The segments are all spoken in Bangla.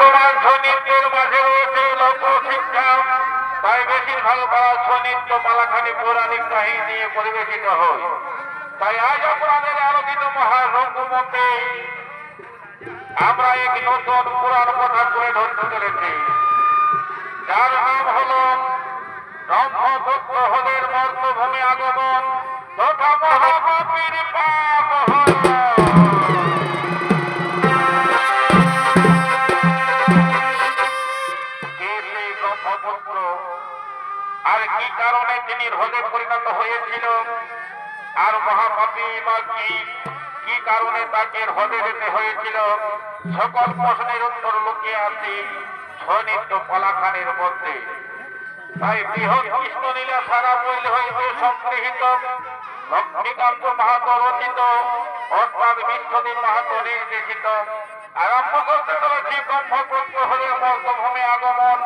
রোমাঞ্চ নৃত্যের মাঝে রয়েছে লোকশিক্ষা, তাই বেশিরভাগ তারা ছনিত্য পালাখানি পৌরাণিক কাহিনী নিয়ে পরিবেশিত হয়। তাই আজ আপনাদের আলোকিত মহারঙ্গমঞ্চে আমরা এক নতুন পুরাণ কথা তুলে ধরতে চলেছি, যার নাম হল ব্রহ্মপুত্র হলের মর্তভূমি আগমন তথা মহাপাপীর পাপ ব্রহ্মপুত্র আর কি কারণে তিনি হ্রদে পরিণত হয়েছিল, আর মহাপাপী বা কি কারণে তাকে হ্রদে যেতে হয়েছিল, সকল প্রশ্নের উত্তর লুকিয়ে আছে ছনিত্য পালাখানের মধ্যে। তাই বৃহৎ কৃষ্ণলীলা সারা বইল হইতে সংগৃহীত, লক্ষ্মীকান্ত মাহাতো রচিত, অর্থাৎ বিশ্বদেব মাহাতো নির্দেশিত আরম্ভ করতে চলেছি ব্রহ্মপুত্র হলের মর্তভূমি আগমন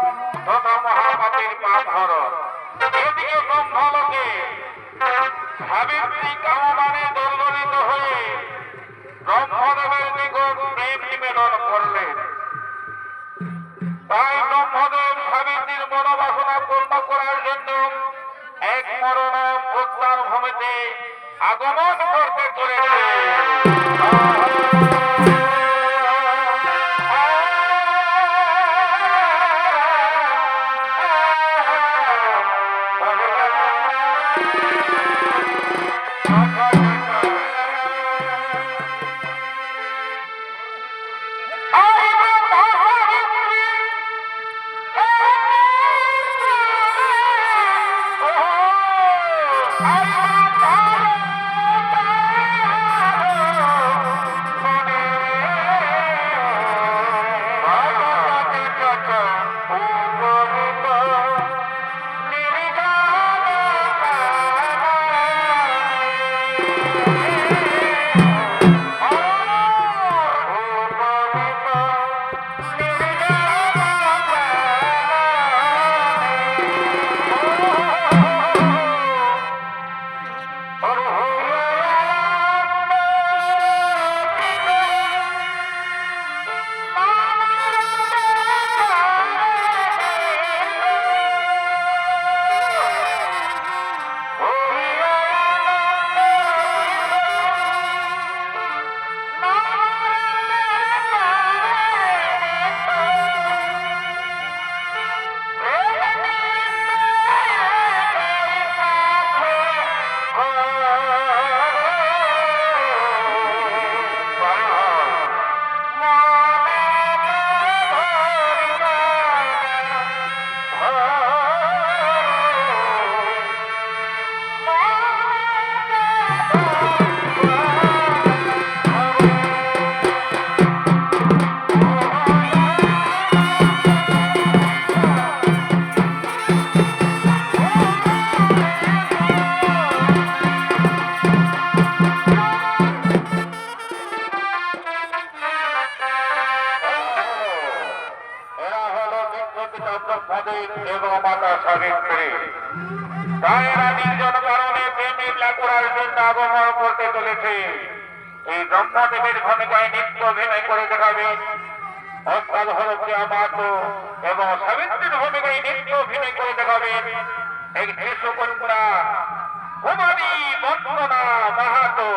তথা মহাপাপীর পাপ হরণ। এদিকে ব্রহ্মলোকে সাবিত্রী কামমানে দোলগলিত হয়ে ব্রহ্মদেবের নিকট প্রেম নিবেদন করলেন। তাই ব্রহ্মদেব সাবিত্রীর মনোবাসনা পূর্ণ করার জন্য এক মরণ প্রত্যান ভূমিতে আগমন করতে চলেছে। এবং মাতা সাবিত্রী তাই এরা নির্জন কারণে প্রেমের লাকুড়ার জন্য আগমন করতে চলেছে। এই ব্রহ্মদেবের ভূমিকায় নৃত্য অভিনয় করে দেখাবে অর্থাৎ হল মাহাতো, এবং সাবিত্রীর ভূমিকায় নৃত্য অভিনয় করে দেখাবে এক শিশুকন্যা কুমারী বন্দনা মাহাতো।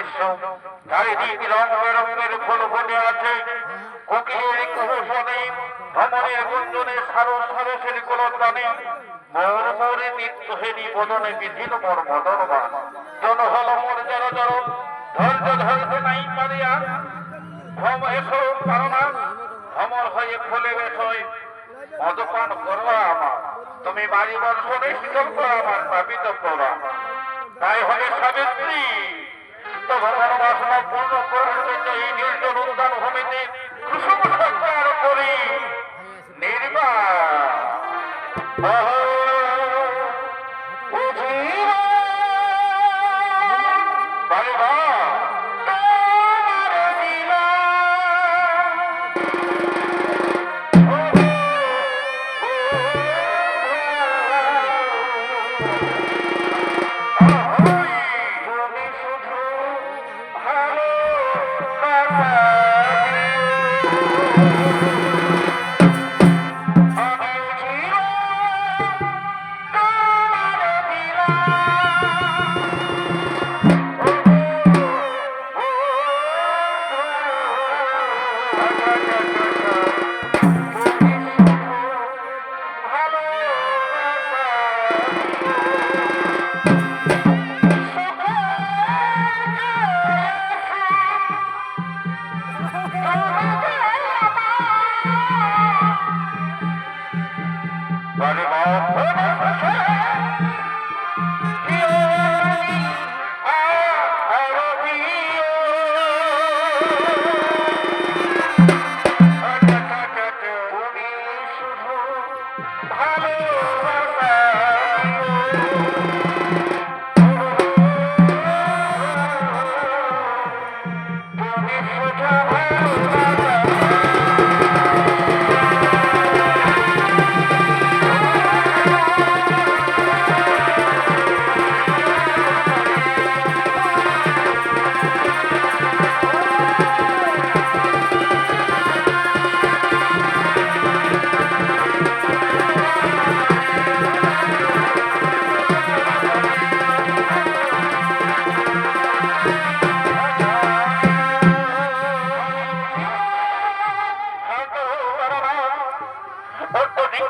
দৃশ্য, চারিদিক রং বেরঙের ফুল ফুটে আছে, কোকিলের কুহুসনে, ভ্রমণের গুঞ্জনে, সারসের কোলতানে, মোর মোরে নিত্যহেরি বদনে বিধিল মোর মদনবান। জন হল মোর জর জর, ধৈর্য নাই পারিয়া, ভ্রম এসো পারনা, ভ্রমর হয়ে ফুলে বেশয়, মদপান করবা আমার, তুমি বাড়ি বর্ষণে শীতল করা আমার পাপিত করা। তাই হবে সাবিত্রী, তোমার মনোবাসনা পূর্ণ করার জন্য এই নির্জন উদ্যান ভূমিতে কুসুম সঞ্চার করি নির্বাণ।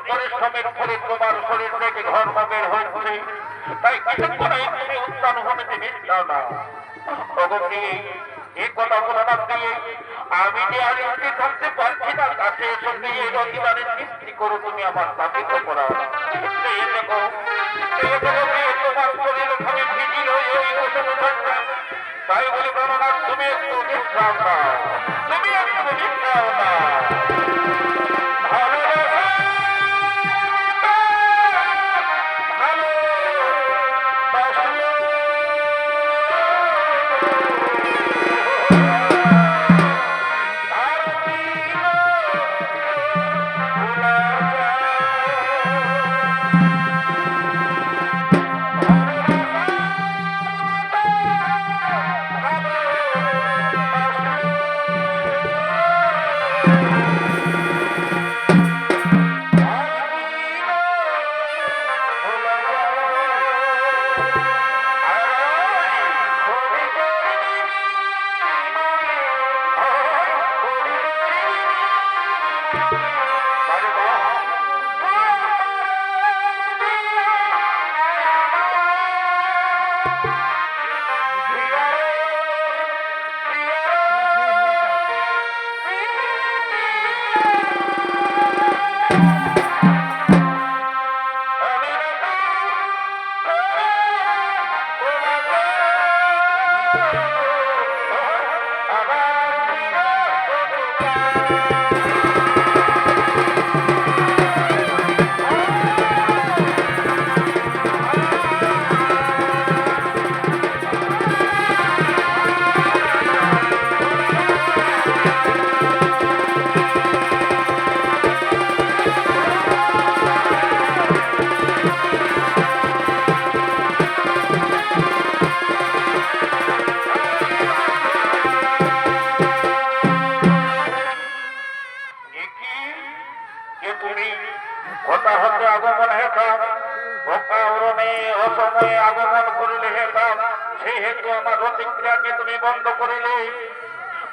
পরিশ্রমের ফলে তোমার শরীর থেকে ঘর্ম বের হচ্ছে, তাই কিছুক্ষণ তুমি উত্তান ভূমিতে মিশাও না। এই কথাগুলো না দিয়ে আমি যে আর উঠে থাকতে পারছি না, কাছে এসে দিয়ে রবিবারের সৃষ্টি করো তুমি আমার স্থাপিত করা। তোমার শরীর ওখানে ভিজিল হয়ে ওই বসে থাকবে, তাই বলে বলো না তুমি একটু বিশ্রাম না, তুমি একটু বিশ্রাম না। প্রতিক্রিয়াকে তুমি বন্ধ করিলে?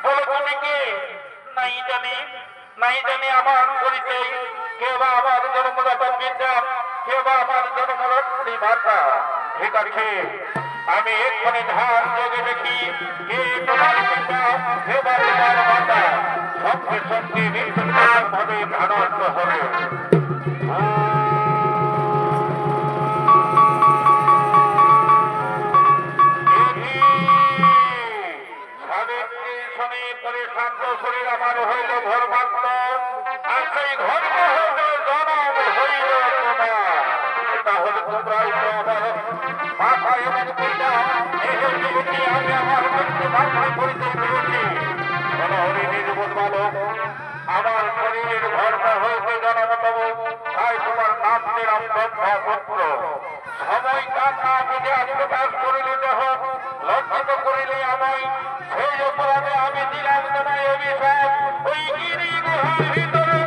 বলো তুমি কে? নাই জানি, নাই জানি আমার পরিচয়। কে বা আমার জন্মদাতা পিতা, কে বা আমার জন্মরত্রী মাতা। ঠিক আছে, আমি এক্ষণে ধার যোগে দেখি কে তোমার পিতা, কে বা তোমার মাতা। সঙ্গে সঙ্গে নির্বিচার ভাবে ধারণ হবে। শান্ত শরীর আমার হইল ধর্মাত্ম, আর সেই ধর্ম হইল জনম হইল তোমার। তাহলে তোমরাই তো আমার মাথা এবং পিতা। আমি আমার মৃত্যু মাথায় পরিচয় করেছি। হরি নির্বোধ বালক, আমার শরীরের ধর্ম হইতে জনমতম, তাই তোমার নাম দিলাম ব্রহ্মপুত্র। সময় কার না বুঝে আত্মপ্রকাশ করিলে দেহ, লজ্জিত করিলে আমায়, সেই অপরাধে আমি দিলাম তোমায় অভিশাপ। ওই গিরি গুহার ভিতরে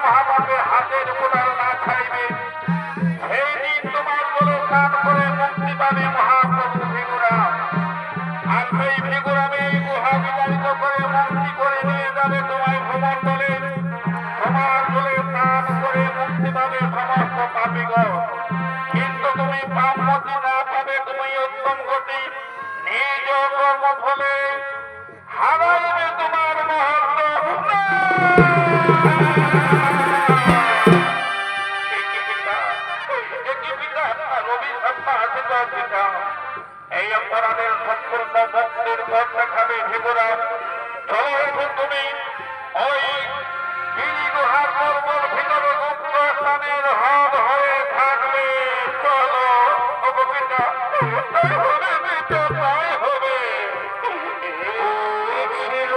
মহাপাপের হাতের কোটাল না খাইবে, সেই দিন তোমার বলে স্নান করে মুক্তি পাবে মহাপ্রভু ভিগুরাম। আর সেই ভিগুরামে এই গুহা বিতাড়িত করে মুক্তি করে নিয়ে যাবে তোমায় ভূমণ্ডলে। তোমার বলে স্নান করে মুক্তি পাবে সমস্ত পাপীগণ। কিন্তু তুমি পাপমতি না পাবে, তুমি উত্তম গতি নিজ কর্ম ফলে হারাইবে তোমার মহত্ব। এই অপরাধের সম্পূর্ণ মুক্তির পথ দেখাবে ভিগুরাম। চলো এখন তুমি ওই গিরি গুহার পর্বত ভিতরে গুপ্ত স্থানের হদ হয়ে থাকবে। চলো অপপিতা, তাই হবে পিতা, তাই হবে। ছিল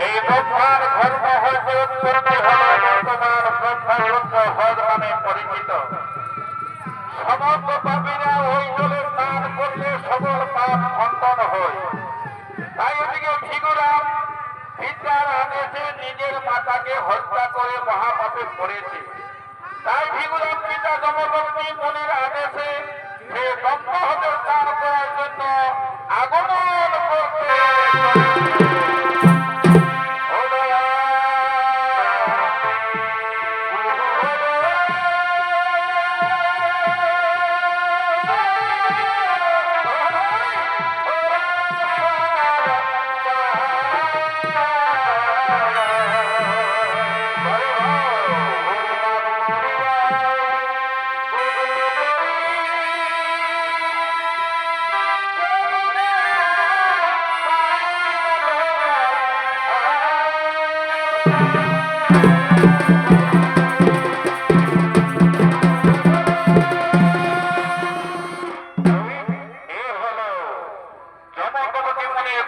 এই ব্রহ্মার ধর্ম হইতে উৎপত্তি হল বর্তমান ব্রহ্মপুত্র হদ নামে পরিচিত। সমস্ত পাপীরা ওই জলে স্নান করলে সকল পাপ খণ্ডন হয়। তাই ওদিকে ভিগুরাম পিতার আদেশে নিজের মাতাকে হত্যা করে মহাপাপে পড়েছে। তাই ভিগুরাম পিতা জমদগ্নি মুনির আদেশে সে ব্রহ্মহত্যা স্নান করার জন্য আগমন করতে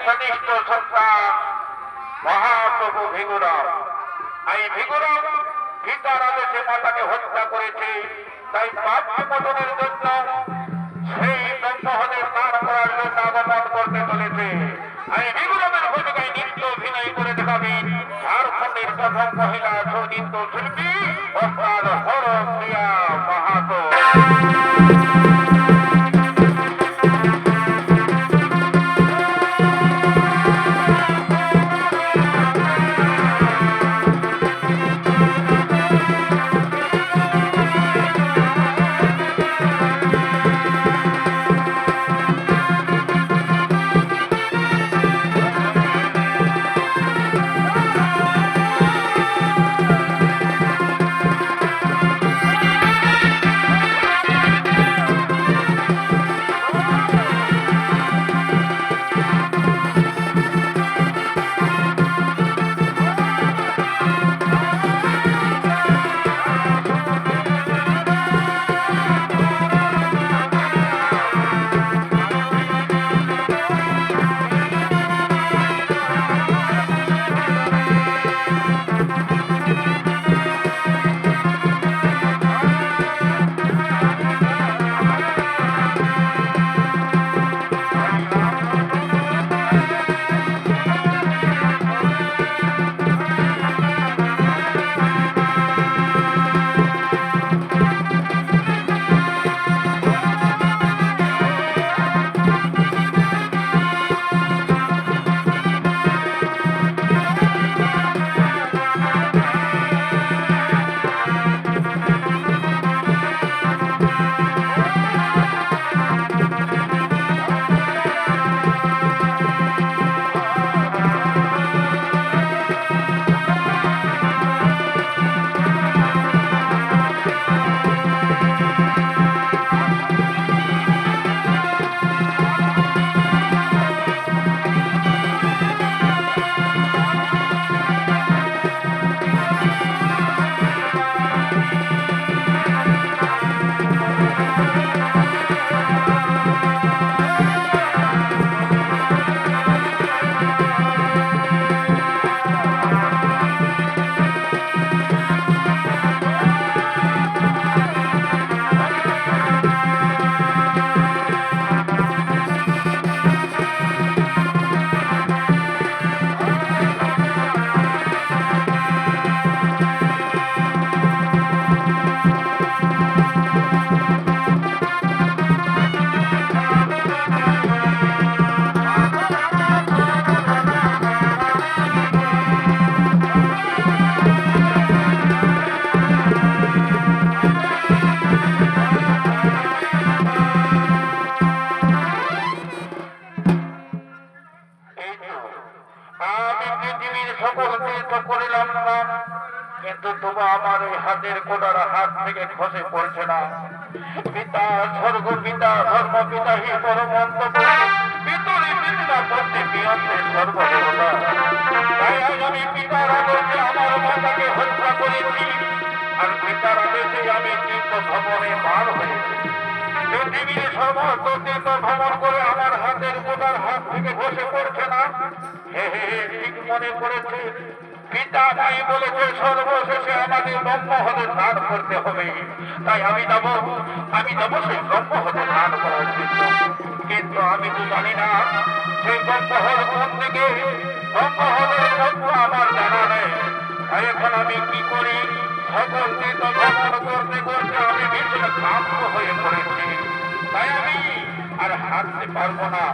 কনিষ্ঠ সন্তান মহাপ্রভু ভিগুরাম। এই ভিগুরাম পিতার আদেশে মাতাকে হত্যা করেছে, তাই পাপ বিমোচনের জন্য সেই ব্রহ্মহত্যা স্নান করার জন্য আগমন করতে চলেছে। এই ভিগুরামের ভূমিকায় নৃত্য অভিনয় করে দেখাবেন ঝাড়খণ্ডের প্রথম মহিলা নৃত্য শিল্পী অর্থাৎ হরপ্রিয়া মাহাতো। কিন্তু তবু আমার ওই হাতের কোটার হাত থেকে খসে পড়ছে না। পিতা স্বর্গ পিতা ধর্ম পিতা হি পরমন্তব্য পিতরি পিতা করতে বিয়ন্তে সর্বদেবতা। তাই আজ আমি পিতার আদেশে আমার মাতাকে হত্যা করেছি, আর পিতার আদেশে আমি তীর্থ ভ্রমণে বার হয়েছি। পৃথিবীর সমস্ত তীর্থ ভ্রমণ করে আমার হাতের কোটার হাত থেকে খসে পড়ছে না। হে হে ঠিক মনে করেছে পিতা ভাই বলেছে সর্বশেষে আমাকে ব্রহ্মহত্যা স্নান করতে হবে। তাই আমি যাবো সেই ব্রহ্মহত্যা স্নান করার জন্য। কিন্তু আমি তো জানি না সেই ব্রহ্মহত্যা কোন দিকে, ব্রহ্মহত্যার তথ্য আমার জানা নেই। এখন আমি কি করি? সকলকে তো ভ্রমণ করতে করতে আমি ভীষণ ক্লান্ত হয়ে পড়েছি, তাই আমি আর হাঁটতে পারবো না।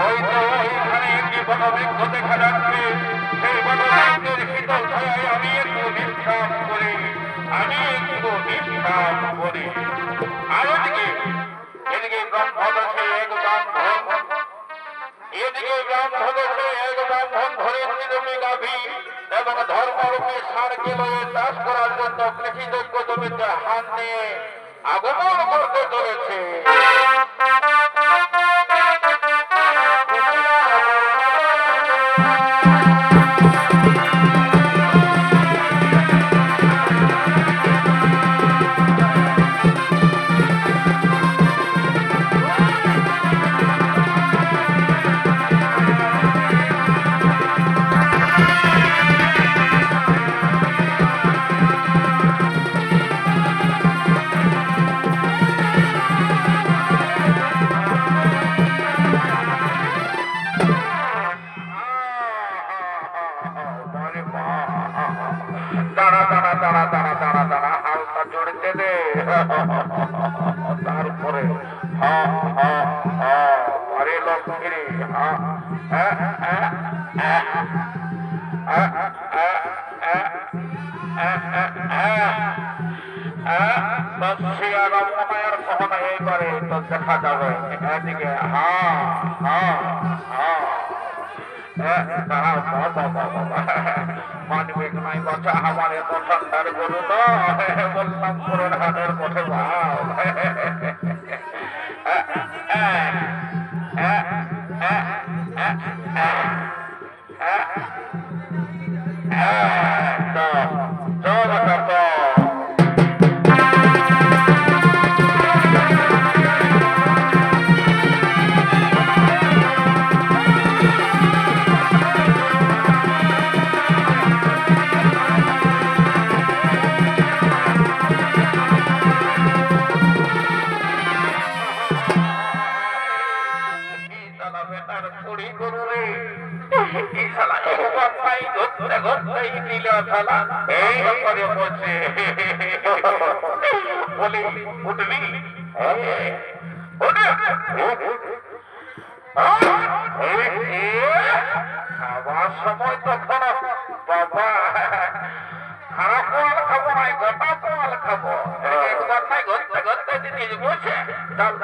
ওইখানে একটি বনবৃক্ষ দেখা যাচ্ছে, সেই বনবৃক্ষের শীতল ছায়ায় আমি একটু বিশ্রাম করি, আর এদিকে গ্রাম ধরেছে এক ব্রাহ্মণ ধরে জমি গাভী এবং ধর্মরূপে ষাঁড়কে লয়ে চাষ করার জন্য কৃষিযোগ্য জমিতে হাত নিয়ে আগমন করতে চলেছে। হালকা জড়িতে দে, তারপরে আরে লক্ষ্মী রামায়ণ কখনো এইবারে তো দেখা যাবে। এদিকে মানবিক নাই বাচ্চা আমার এত ঠান্ডার গরু না, বললাম পুরোর হাটের পথে ভাব। খাবার সময় তখন বাবা খারাপ পোয়াল খাবো নাই, গোটা পোয়াল খাবো। একবার নাই ঘুরতে ঘুরতে জিনিস বসে চল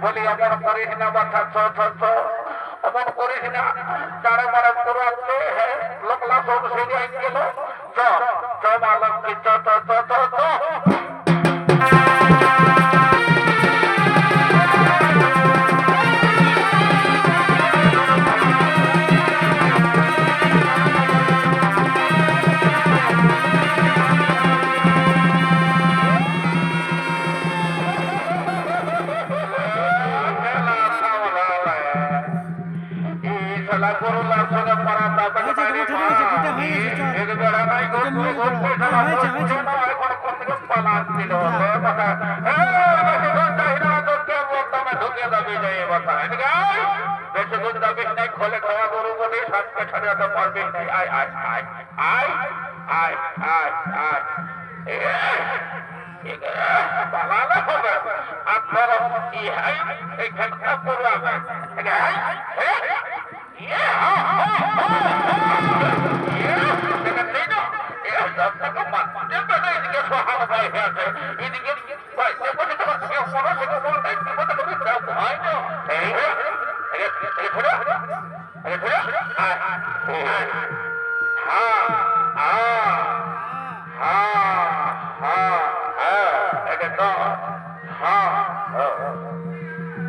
বলি অমন করিস না বাচ্চা, অমন করিস না, চারে মারে পুরাতে লোকলা সব সেরে গেল। মালম কি খোলে খাওয়া গরু বলে সাজকে ছাড়াতে পারবি নাই। আয় আয় আয় আয় আয় আয় পালালে হবে আপনার ইহাই এখানটা পড়াবে এদিকে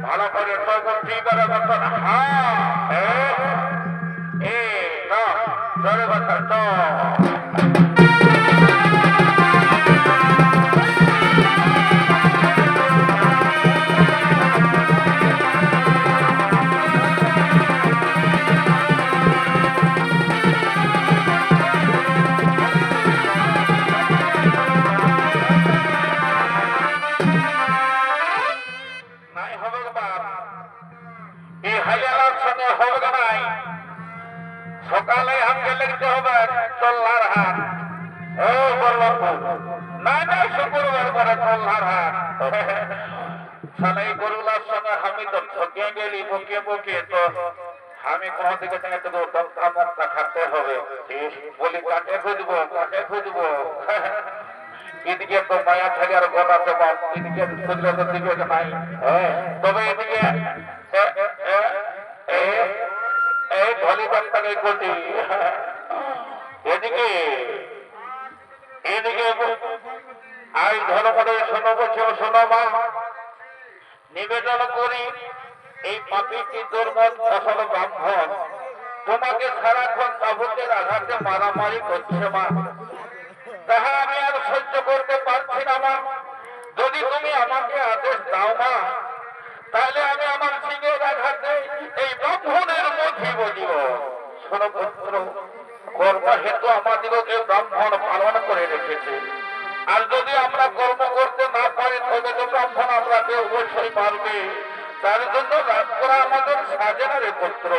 ভালো করে সবজি করে বলছেন জোরে বলছেন তো সকালে হামকে লিখতে হবে চল্লার হাট ও বললাম না না শুক্রবার করে চল্লার হাট সালে এই গরুলার সঙ্গে আমি তো ঠকে গেলি বকে বকে তো আমি কোন দিকে সঙ্গে তো দমকা মক্কা খাতে হবে বলি কাকে খুঁজবো এদিকে তো মায়া ছেলের ঘর আছে বাপ এদিকে খুঁজলে তো দিবে নাই তবে এদিকে এই ধলি বার্তাকে কোটি এদিকে আই ধর্মরে শোনো বছর শোনো মা নিবেদন করি এই পাপিটি দুর্মত ফসল ব্রাহ্মণ তোমাকে সারাক্ষণ তাবুকের আঘাতে মারামারি করছে মা তাহা আমি আর সহ্য করতে পারছি না মা যদি তুমি আমাকে আদেশ দাও মা তাহলে আমি আমার সিংহের আঘাতে এই ব্রাহ্মণের মধ্যে বলিব শোনো পুত্র কর্ম হেতু আমাদিগকে ব্রাহ্মণ পালন করে রেখেছে আর যদি আমরা কর্ম করতে না পারি তবে তো ব্রাহ্মণ আমরাকে অবশ্যই মারবে তার জন্য রাগ করা আমাদের সাজে না রে পুত্র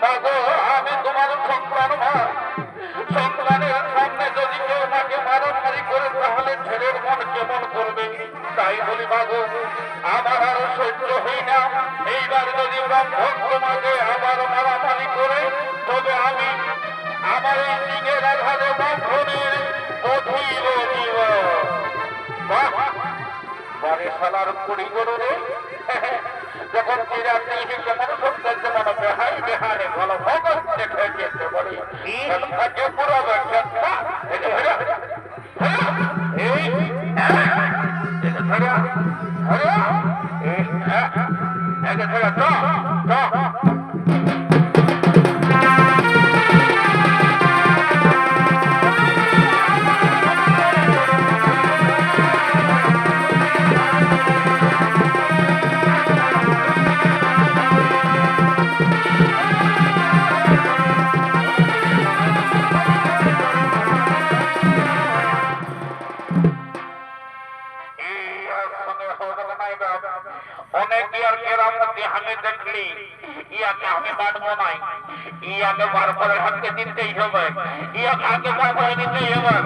মাগো আমি তোমার সন্তান মা সন্তানের সামনে যদি কেউ মাকে মারামারি করে তাহলে ছেলের মন কেমন করবে তাই বলি মাগো আমার আর সহ্য হই না এইবার যদি ব্রাহ্মণ তোমাকে আবার মারামারি করে তবে আমি আমার এই সিংহের আঘাতে ব্রাহ্মণের অধীর জীব বারে সালার কুড়ি গরু রে যখন চিরাতে কেমন সত্য যেমন বেহাই বেহারে ভালো ভগত দেখে যেতে বলি থাকে পুরো ব্যবসা আমি দেখলি ইয়াকে আমি মানবো নাই ইয়াকে বার করে হাতকে দিতেই হবে ইয়াকে আগে বার করে দিতেই হবে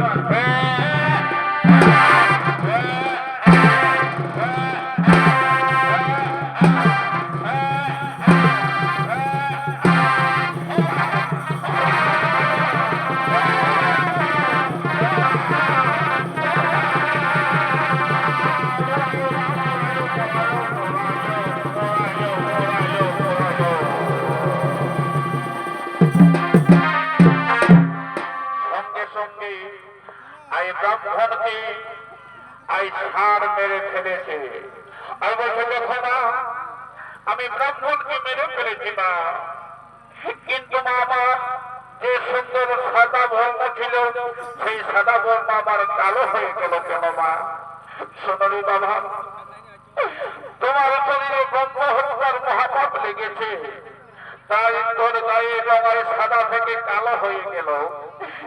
আমি ব্রাহ্মণকে মেরে ফেলেছি না কিন্তু আমার যে সুন্দর সাদা বর্ণ ছিল সেই সাদা বর্ণ আমার কালো হয়ে গেল কেন মা সোনারি বাবা তোমার শরীরে ব্রহ্ম হত্যার মহাপাপ লেগেছে তাই তোর গায়ে রঙের সাদা থেকে কালো হয়ে গেল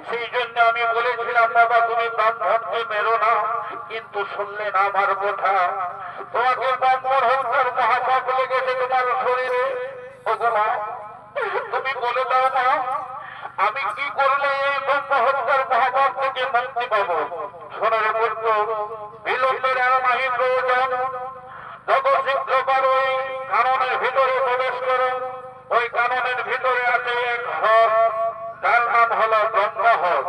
সেই জন্য আমি বলেছিলাম বাবা তুমি ব্রাহ্মণকে মেরো না কিন্তু শুনলে না আমার কথা তোমাকে ব্রাহ্মণ হত্যার মহাপাপ লেগেছে তোমার শরীরে ওগুলা তুমি বলে দাও না আমি কি করলে এই ব্রহ্ম হত্যার মহাপাপ থেকে মুক্তি পাবো শোনার পুত্র বিলম্বের আর নাহি প্রয়োজন, যত শীঘ্র পারো ওই কাননের ভিতরে প্রবেশ করো। ওই কাননের ভিতরে আছে এক হ্রদ, তার নাম হলো ব্রহ্মহ্রদ।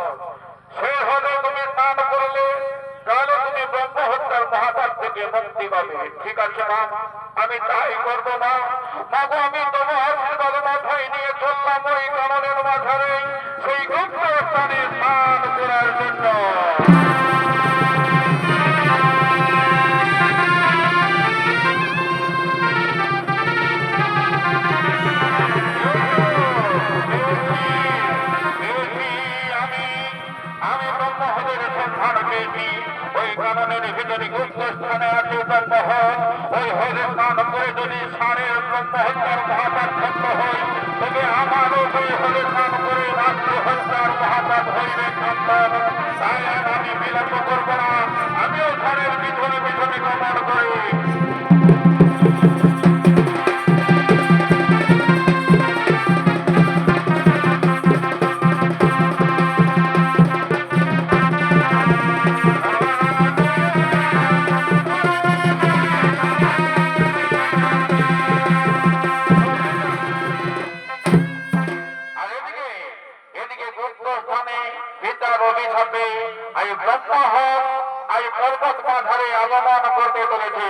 সেই হ্রদে তুমি স্নান করলে তাহলে তুমি ব্রহ্ম হত্যার মহাপাপ থেকে মুক্তি পাবে। ঠিক আছে মা, আমি তাই করবো মা। মাগো, আমি তোমার আশীর্বাদ মাথায় নিয়ে চললাম ওই কাননের মাঝারে সেই গুপ্ত স্থানে স্নান করার জন্য। আমি ব্রহ্মহ্রদের সন্ধান পেয়েছি। ওই কাননের ভিতরে গুপ্ত স্থানে আছে ব্রহ্মহ্রদ। ওই হ্রদে স্নান করে যদি সারের ব্রহ্মহত্যার মহাপাপ ভক্ত হয়, তবে আমারও সেই হ্রদে স্নান করে রাত্রি হত্যার মহাপাপ হইবে সন্তান। তাই আর আমি বিলম্ব করবো না, আমিও সারের পিছনে পিছনে গমন করি। পর্বত মাঝারে আগমন করতে চলেছে।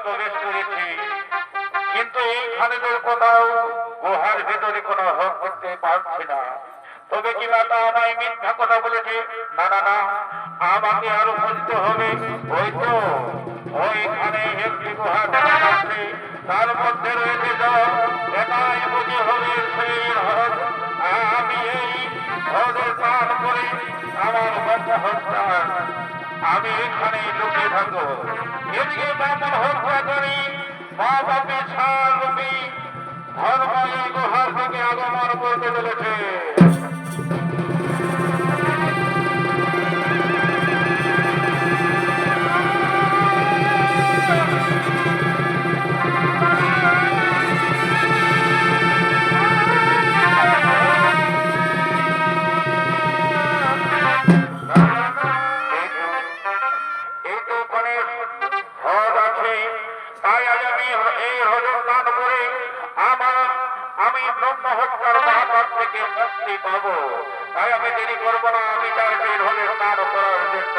প্রবেশ করেছি, কিন্তু এই খালেদের কোথাও গুহার ভেতরে কোনো হক করতে পারছি না। তবে কি মাতা আমায় মিথ্যা কথা বলেছে? না না না, আমাকে আরো খুঁজতে হবে। ওই তো ওইখানে একটি গুহা দেখা যাচ্ছে, তার মধ্যে রয়েছে জল। এটাই বুঝি হবে সেই হ্রদ। আমি এই হ্রদে স্নান করে আমার ব্রহ্ম হত্যা, আমি এখানে লুকিয়ে থাকবো। এদিকে ব্রাহ্মণ হত্যা করি মা বাপে সারূপী ধর্ম এই গুহার থেকে আগমন করতে চলেছে। আমি ব্রহ্ম হত্যার মহাপাপ থেকে মুক্তি পাবো, তাই আমি দেরি করবো না। আমি চাই বের হলে স্নান করার জন্য।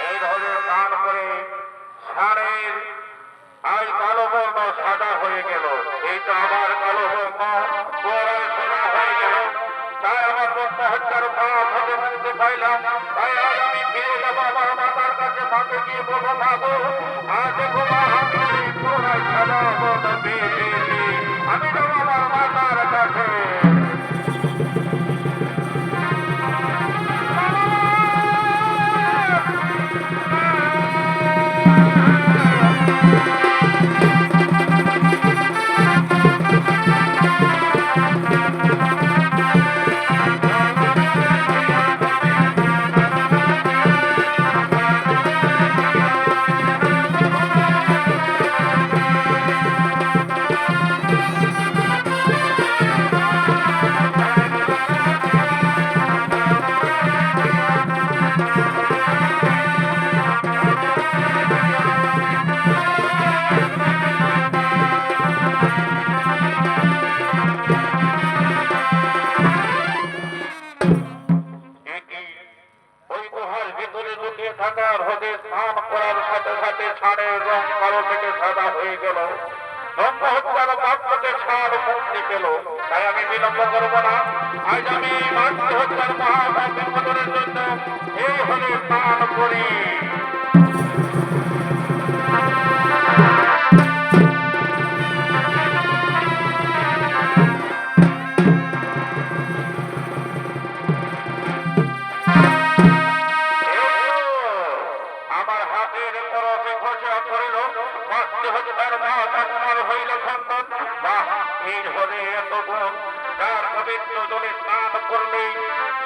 এই হলে স্নান করে ষাঁড়ের আজ কালো বর্ণ সাদা হয়ে গেল। এই তো আমার কালো বর্ণ পুরাই সোনা হয়ে গেল। তাই আমার ব্রহ্ম হত্যার পাপ হতে মুক্তি পাইলাম। তাই আজ আমি ফিরে যাবো আমার মাতার কাছে। মাকে গিয়ে বলবো, মাগো আজ ঘুমা আমি পুরাই সাদা বর্ণ পেয়েছি। আমি যাবো আমার মাতার কাছে। ষাঁড়ের রং কালো থেকে সাদা হয়ে গেল। ব্রহ্ম হত্যার পাপ থেকে ষাঁড় মুক্তি পেল। তাই আমি বিলম্ব করবো না। আজ আমি মাতৃ হত্যার মহাপাপ বিমোচনের জন্য এই হলে স্নান করি।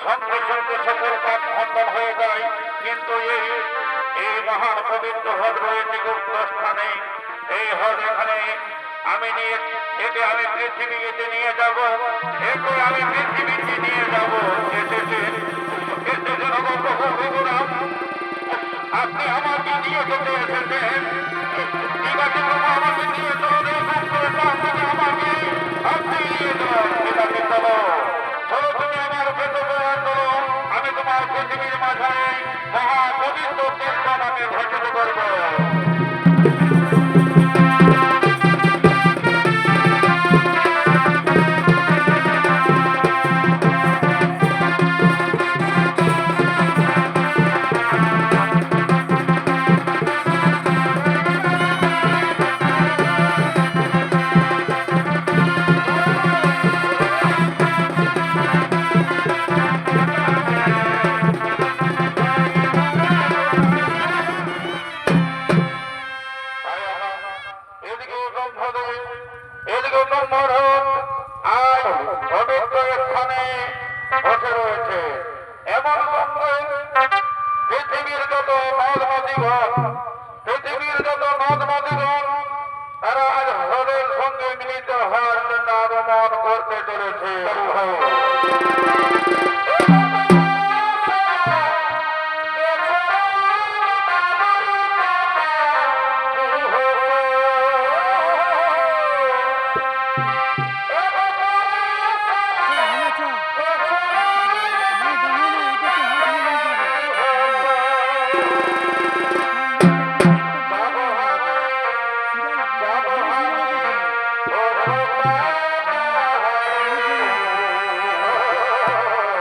সঙ্গে সঙ্গে সকল পাপ খণ্ডন হয়ে যায়। কিন্তু এই মহান পবিত্র হ্রদ রয়েছে গুপ্ত স্থানে। এই হ্রদ এখানে আমি একে আমি পৃথিবীতে নিয়ে যাব। একে আমি পৃথিবীতে নিয়ে যাব। আপনি আমাকে নিয়ে যেতে এসেছেন, ঠিক আছে বাবা, আমাকে নিয়ে চলো। আমাকে আপনি নিয়ে চলো, ঠিক আছে চলো। চলো তুমি আমার ভেতরে চলো। আমি তোমার পৃথিবীর মাঝারে মহা পবিত্র তীর্থ নামে ঘোষিত করবো। পৃথিবীর যত নদ নদীগণ তারা আজ হ্রদের সঙ্গে মিলিত হওয়ার জন্য আগমন করতে চলেছে।